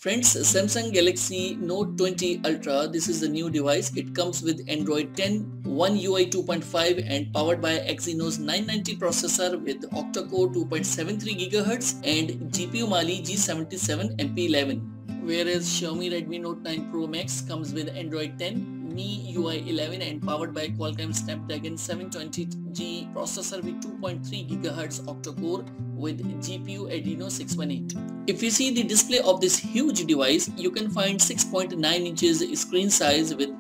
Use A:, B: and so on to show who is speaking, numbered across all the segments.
A: Friends, Samsung Galaxy Note 20 Ultra, this is the new device. It comes with Android 10, One UI 2.5 and powered by Exynos 990 processor with octa-core 2.73 GHz and GPU Mali G77 MP11. Whereas Xiaomi Redmi Note 9 Pro Max comes with Android 10, MIUI 11 and powered by Qualcomm Snapdragon 720G processor with 2.3 GHz octa-core with GPU Adreno 618. If you see the display of this huge device, you can find 6.9 inches screen size with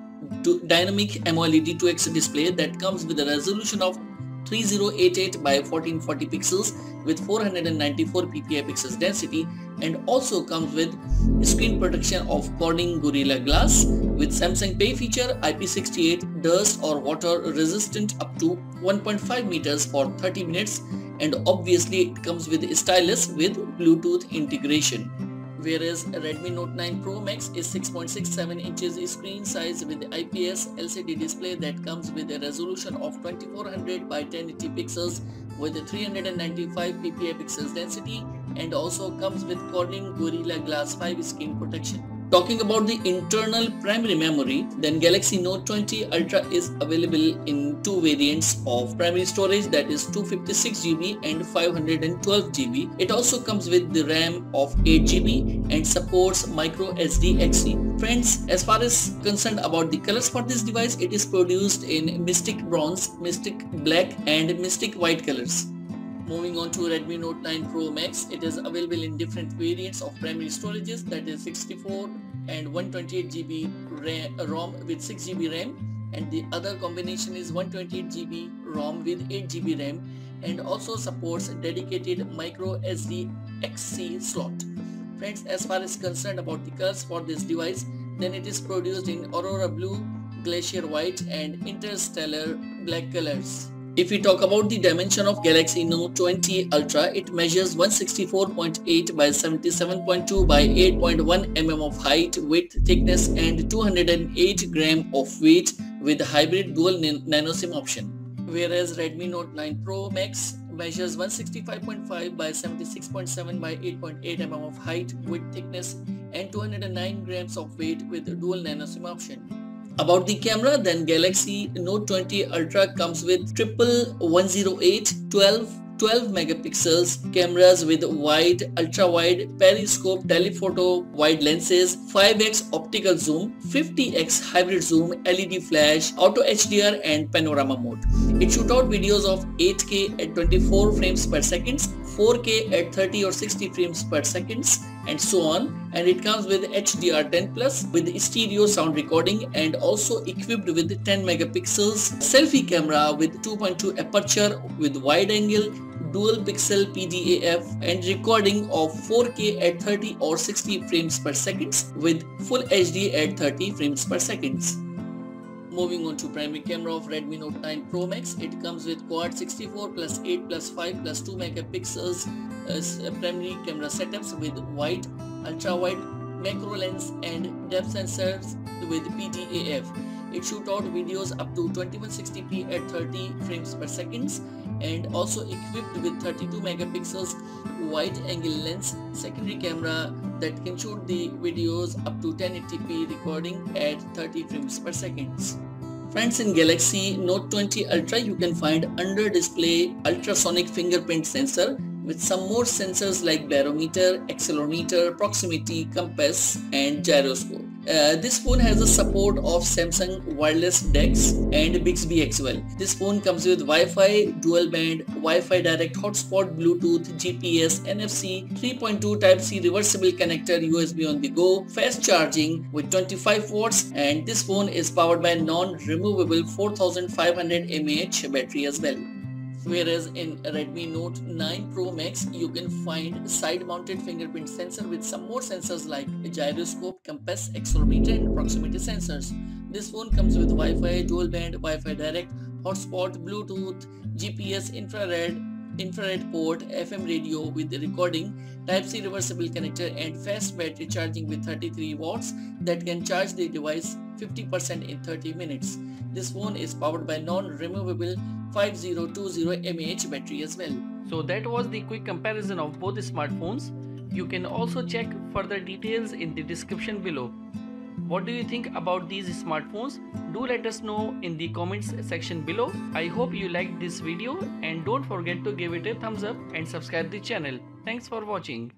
A: dynamic AMOLED 2x display that comes with a resolution of 3088 by 1440 pixels with 494 ppi pixels density, and also comes with screen protection of Corning Gorilla Glass with Samsung Pay feature, IP68 dust or water resistant up to 1.5 meters for 30 minutes, and obviously it comes with a stylus with Bluetooth integration. Whereas Redmi Note 9 Pro Max is 6.67 inches screen size with IPS LCD display that comes with a resolution of 2400 by 1080 pixels with 395 ppi pixels density, and also comes with Corning Gorilla Glass 5 screen protection. Talking about the internal primary memory, then Galaxy Note 20 Ultra is available in two variants of primary storage, that is 256GB and 512GB. It also comes with the RAM of 8GB and supports micro SD XC. Friends, as far as concerned about the colors for this device, it is produced in Mystic Bronze, Mystic Black and Mystic White colors. Moving on to Redmi Note 9 Pro Max, it is available in different variants of primary storages, that is 64 and 128GB ROM with 6GB RAM, and the other combination is 128GB ROM with 8GB RAM, and also supports dedicated micro SD XC slot. Friends, as far as concerned about the colors for this device, then it is produced in Aurora Blue, Glacier White and Interstellar Black colors. If we talk about the dimension of Galaxy Note 20 Ultra, it measures 164.8 by 77.2 by 8.1 mm of height, width, thickness and 208 gram of weight with hybrid dual nano SIM option. Whereas Redmi Note 9 Pro Max measures 165.5 by 76.7 by 8.8 mm of height, width, thickness and 209 grams of weight with dual nano SIM option. About the camera, then Galaxy Note 20 Ultra comes with triple 108, 12 megapixels cameras with wide, ultra-wide, periscope, telephoto, wide lenses, 5x optical zoom, 50x hybrid zoom, LED flash, auto HDR and panorama mode. It shoots out videos of 8K at 24 frames per second, 4K at 30 or 60 frames per second and so on, and it comes with HDR10 Plus with stereo sound recording and also equipped with 10 megapixels selfie camera with 2.2 aperture with wide angle dual pixel PDAF and recording of 4K at 30 or 60 frames per second with full HD at 30 frames per second. Moving on to primary camera of Redmi Note 9 Pro Max, it comes with quad 64 plus 8 plus 5 plus 2 megapixels primary camera setups with wide, ultra wide, macro lens and depth sensors with PDAF. It shoots out videos up to 2160p at 30 frames per second and also equipped with 32 megapixels wide angle lens secondary camera that can shoot the videos up to 1080p recording at 30 frames per second. Friends, in Galaxy Note 20 Ultra you can find under display ultrasonic fingerprint sensor with some more sensors like barometer, accelerometer, proximity, compass and gyroscope. This phone has the support of Samsung wireless DeX and Bixby as well. This phone comes with Wi-Fi, dual band, Wi-Fi direct hotspot, Bluetooth, GPS, NFC, 3.2 Type-C reversible connector, USB on the go, fast charging with 25 watts, and this phone is powered by non-removable 4500 mAh battery as well. Whereas in Redmi Note 9 Pro Max you can find side-mounted fingerprint sensor with some more sensors like gyroscope, compass, accelerometer and proximity sensors. This phone comes with Wi-Fi, dual band, Wi-Fi direct, hotspot, Bluetooth, GPS, infrared port, FM radio with recording, Type-C reversible connector and fast battery charging with 33 watts that can charge the device 50% in 30 minutes. This phone is powered by non-removable 5020 mAh battery as well. So that was the quick comparison of both smartphones.
B: You can also check further details in the description below. What do you think about these smartphones? Do let us know in the comments section below. I hope you liked this video and don't forget to give it a thumbs up and subscribe the channel. Thanks for watching.